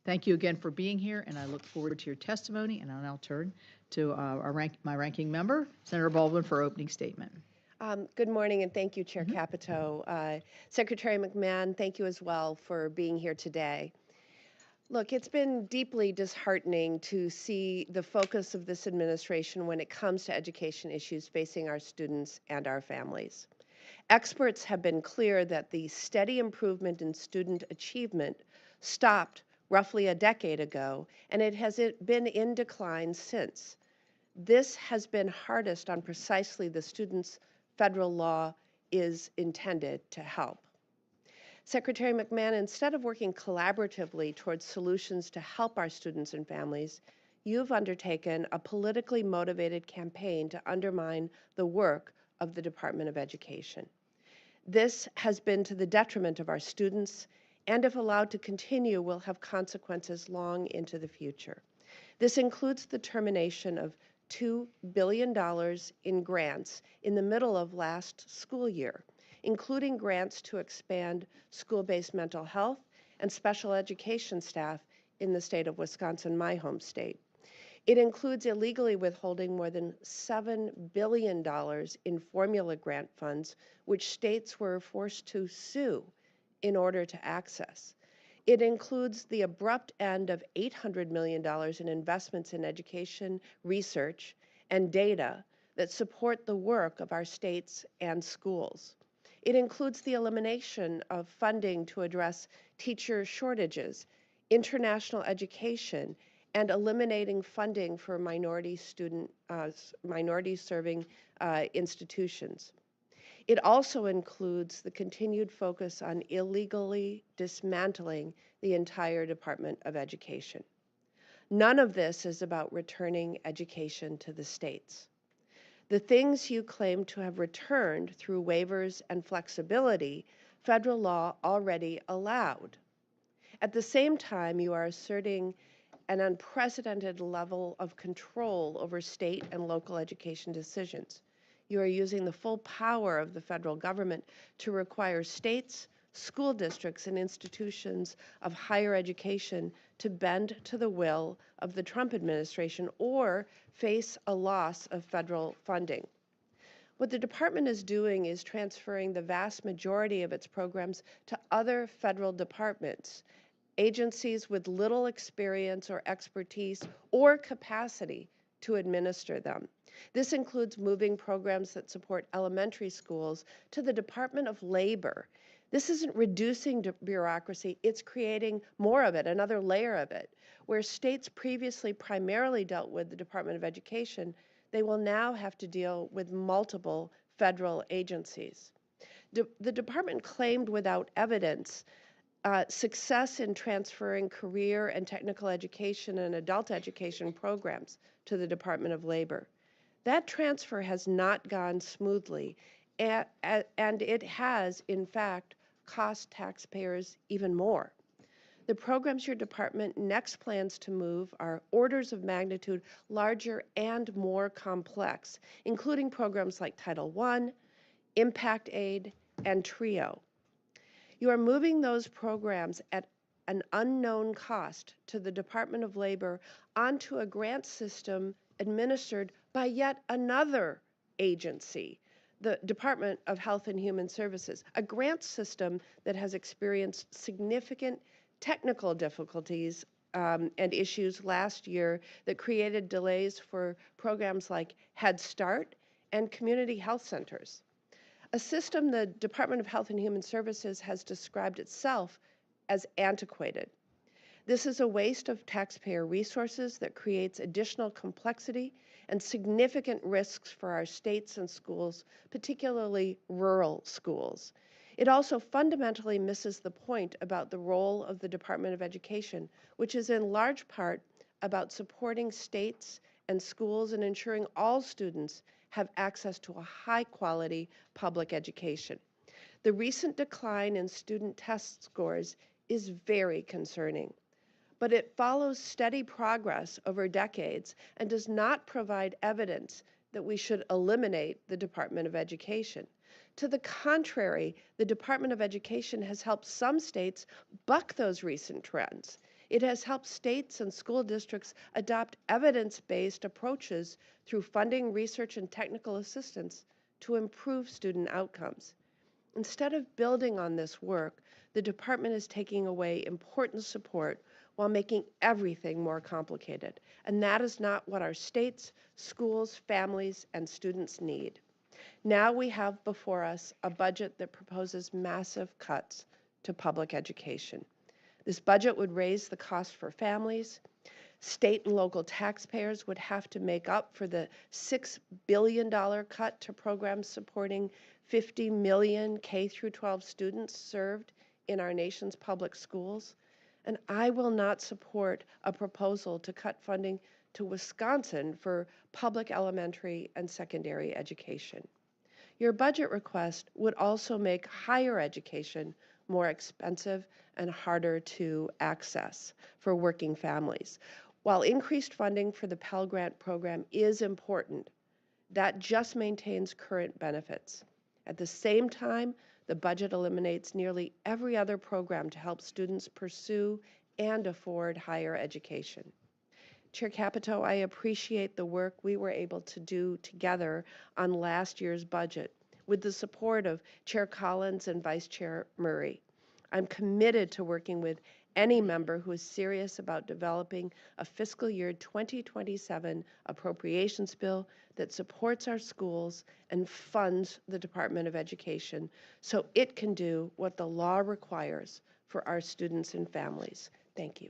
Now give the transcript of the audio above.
Thank you again for being here, and I look forward to your testimony. And I'll now turn to my ranking member, Senator Baldwin, for opening statement. Good morning, and thank you, Chair Capito. Secretary McMahon, thank you as well for being here today. Look, it's been deeply disheartening to see the focus of this administration when it comes to education issues facing our students and our families. Experts have been clear that the steady improvement in student achievement stopped roughly a decade ago, and it has been in decline since. This has been hardest on precisely the students federal law is intended to help. Secretary McMahon, instead of working collaboratively towards solutions to help our students and families, you've undertaken a politically motivated campaign to undermine the work of the Department of Education. This has been to the detriment of our students, and if allowed to continue, will have consequences long into the future. This includes the termination of $2 billion in grants in the middle of last school year, including grants to expand school-based mental health and special education staff in the state of Wisconsin, my home state. It includes illegally withholding more than $7 billion in formula grant funds, which states were forced to sue in order to access. It includes the abrupt end of $800 million in investments in education, research, and data that support the work of our states and schools. It includes the elimination of funding to address teacher shortages, international education, and eliminating funding for minority-serving institutions. It also includes the continued focus on illegally dismantling the entire Department of Education. None of this is about returning education to the states. The things you claim to have returned through waivers and flexibility, federal law already allowed. At the same time, you are asserting an unprecedented level of control over state and local education decisions. You are using the full power of the federal government to require states, school districts, and institutions of higher education to bend to the will of the Trump administration or face a loss of federal funding. What the department is doing is transferring the vast majority of its programs to other federal departments, agencies with little experience or expertise or capacity to administer them. This includes moving programs that support elementary schools to the Department of Labor. This isn't reducing bureaucracy, it's creating more of it, another layer of it. Where states previously primarily dealt with the Department of Education, they will now have to deal with multiple federal agencies. The department claimed without evidence success in transferring career and technical education and adult education programs to the Department of Labor. That transfer has not gone smoothly, and it has, in fact, cost taxpayers even more. The programs your department next plans to move are orders of magnitude larger and more complex, including programs like Title I, Impact Aid, and TRIO. You are moving those programs at an unknown cost to the Department of Labor onto a grant system administered by yet another agency, the Department of Health and Human Services, a grant system that has experienced significant technical difficulties and issues last year that created delays for programs like Head Start and community health centers. A system the Department of Health and Human Services has described itself as antiquated. This is a waste of taxpayer resources that creates additional complexity and significant risks for our states and schools, particularly rural schools. It also fundamentally misses the point about the role of the Department of Education, which is in large part about supporting states and schools and ensuring all students have access to a high-quality public education. The recent decline in student test scores is very concerning, but it follows steady progress over decades and does not provide evidence that we should eliminate the Department of Education. To the contrary, the Department of Education has helped some states buck those recent trends. It has helped states and school districts adopt evidence-based approaches through funding, research, and technical assistance to improve student outcomes. Instead of building on this work, the department is taking away important support while making everything more complicated. And that is not what our states, schools, families, and students need. Now we have before us a budget that proposes massive cuts to public education. This budget would raise the cost for families. State and local taxpayers would have to make up for the $6 billion cut to programs supporting 50 million K-12 students served in our nation's public schools. And I will not support a proposal to cut funding to Wisconsin for public elementary and secondary education. Your budget request would also make higher education more expensive and harder to access for working families. While increased funding for the Pell Grant program is important, that just maintains current benefits. At the same time, the budget eliminates nearly every other program to help students pursue and afford higher education. Chair Capito, I appreciate the work we were able to do together on last year's budget with the support of Chair Collins and Vice Chair Murray. I'm committed to working with any member who is serious about developing a fiscal year 2027 appropriations bill that supports our schools and funds the Department of Education so it can do what the law requires for our students and families. Thank you.